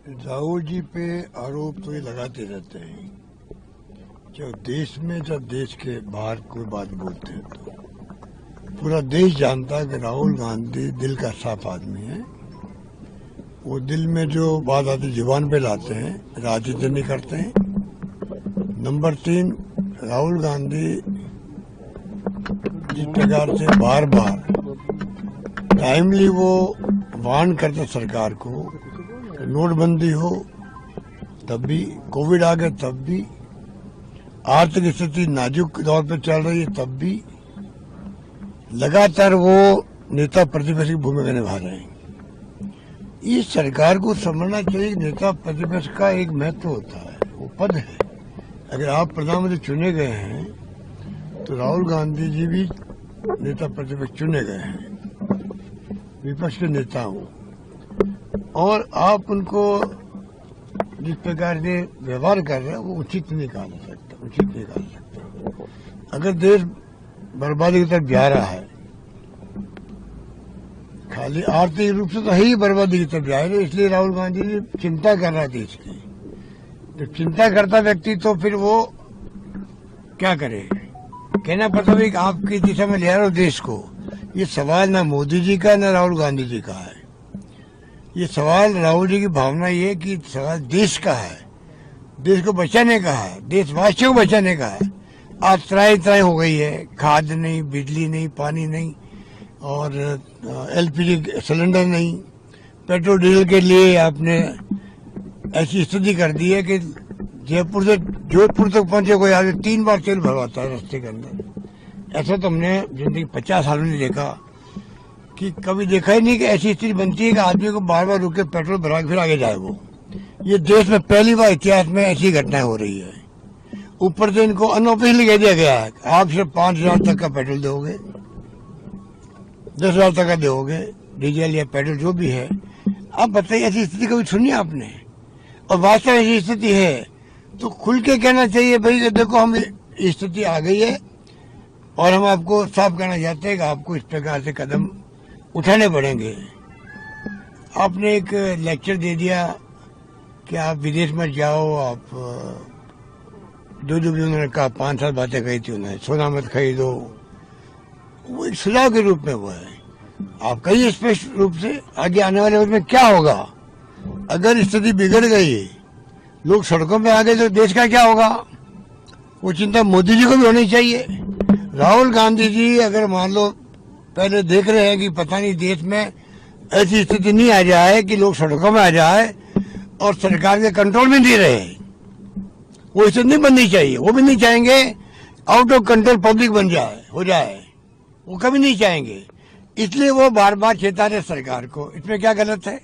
राहुल जी पे आरोप तो ये लगाते रहते हैं, जब देश में जब देश के बाहर कोई बात बोलते हैं तो पूरा देश जानता है कि राहुल गांधी दिल का साफ आदमी है। वो दिल में जो बात आती जुबान पे लाते हैं, राजनीति नहीं करते हैं। नंबर 3, राहुल गांधी जिस प्रकार से बार बार टाइमली वो वार्न करते सरकार को, नोटबंदी हो तब भी, कोविड आ गया तब भी, आर्थिक स्थिति नाजुक दौर पर चल रही है तब भी, लगातार वो नेता प्रतिपक्ष की भूमिका निभा रहे हैं। इस सरकार को समझना चाहिए नेता प्रतिपक्ष का एक महत्व होता है, वो पद है। अगर आप प्रधानमंत्री चुने गए हैं तो राहुल गांधी जी भी नेता प्रतिपक्ष चुने गए हैं, विपक्ष के नेता हूं, और आप उनको जिस प्रकार से व्यवहार कर रहे हैं वो उचित नहीं कहा जा सकता, अगर देश बर्बादी की तरफ जा रहा है, खाली आर्थिक रूप से तो है ही बर्बादी की तरफ जा रहे हैं, इसलिए राहुल गांधी जी चिंता कर रहा है देश की। जब चिंता करता व्यक्ति तो फिर वो क्या करे, कहना पड़ता है कि आपकी दिशा में ले रहे हो देश को। ये सवाल ना मोदी जी का ना राहुल गांधी जी का है, ये सवाल राहुल जी की भावना ये कि सवाल देश का है, देश को बचाने का है, देशवासियों को बचाने का है। आज त्राही हो गई है, खाद नहीं, बिजली नहीं, पानी नहीं, और एलपीजी सिलेंडर नहीं, पेट्रोल डीजल के लिए आपने ऐसी स्थिति कर दी है कि जयपुर से जोधपुर तक पहुंचे कोई आदमी 3 बार तेल भरवाता है रास्ते के अंदर। ऐसा तो हमने जिंदगी 50 साल में देखा, कि कभी देखा ही नहीं कि ऐसी स्थिति बनती है कि आदमी को बार बार रुक के पेट्रोल भरा के फिर आगे जाए। वो ये देश में पहली बार इतिहास में ऐसी घटनाएं हो रही है। ऊपर से इनको अनऑफिशियली कह दिया गया है आप सिर्फ 5,000 तक का पेट्रोल दोगे, 10,000 तक का दोगे डीजल या पेट्रोल जो भी है। आप बताइए, ऐसी स्थिति कभी सुनी आपने? और वास्तव में ऐसी स्थिति है तो खुल के कहना चाहिए भाई देखो हम स्थिति आ गई है और हम आपको साफ कहना चाहते हैं कि आपको इस प्रकार से कदम उठाने पड़ेंगे। आपने एक लेक्चर दे दिया कि आप विदेश में जाओ, आप जो भी उन्होंने कहा 5-7 बातें कही थी उन्होंने, सोना मत खरीदो, वो एक सुझाव के रूप में वो है। आप कहिए स्पष्ट रूप से आगे आने वाले वक्त में क्या होगा। अगर स्थिति बिगड़ गई, लोग सड़कों में आ गए तो देश का क्या होगा, वो चिंता मोदी जी को भी होनी चाहिए। राहुल गांधी जी अगर मान लो पहले देख रहे हैं कि पता नहीं देश में ऐसी स्थिति नहीं आ जाए कि लोग सड़कों में आ जाए और सरकार के कंट्रोल में नहीं रहे, वो स्थिति नहीं बननी चाहिए। वो भी नहीं चाहेंगे आउट ऑफ कंट्रोल पब्लिक बन जाए, हो जाए, वो कभी नहीं चाहेंगे। इसलिए वो बार बार चेता रहे सरकार को। इसमें क्या गलत है?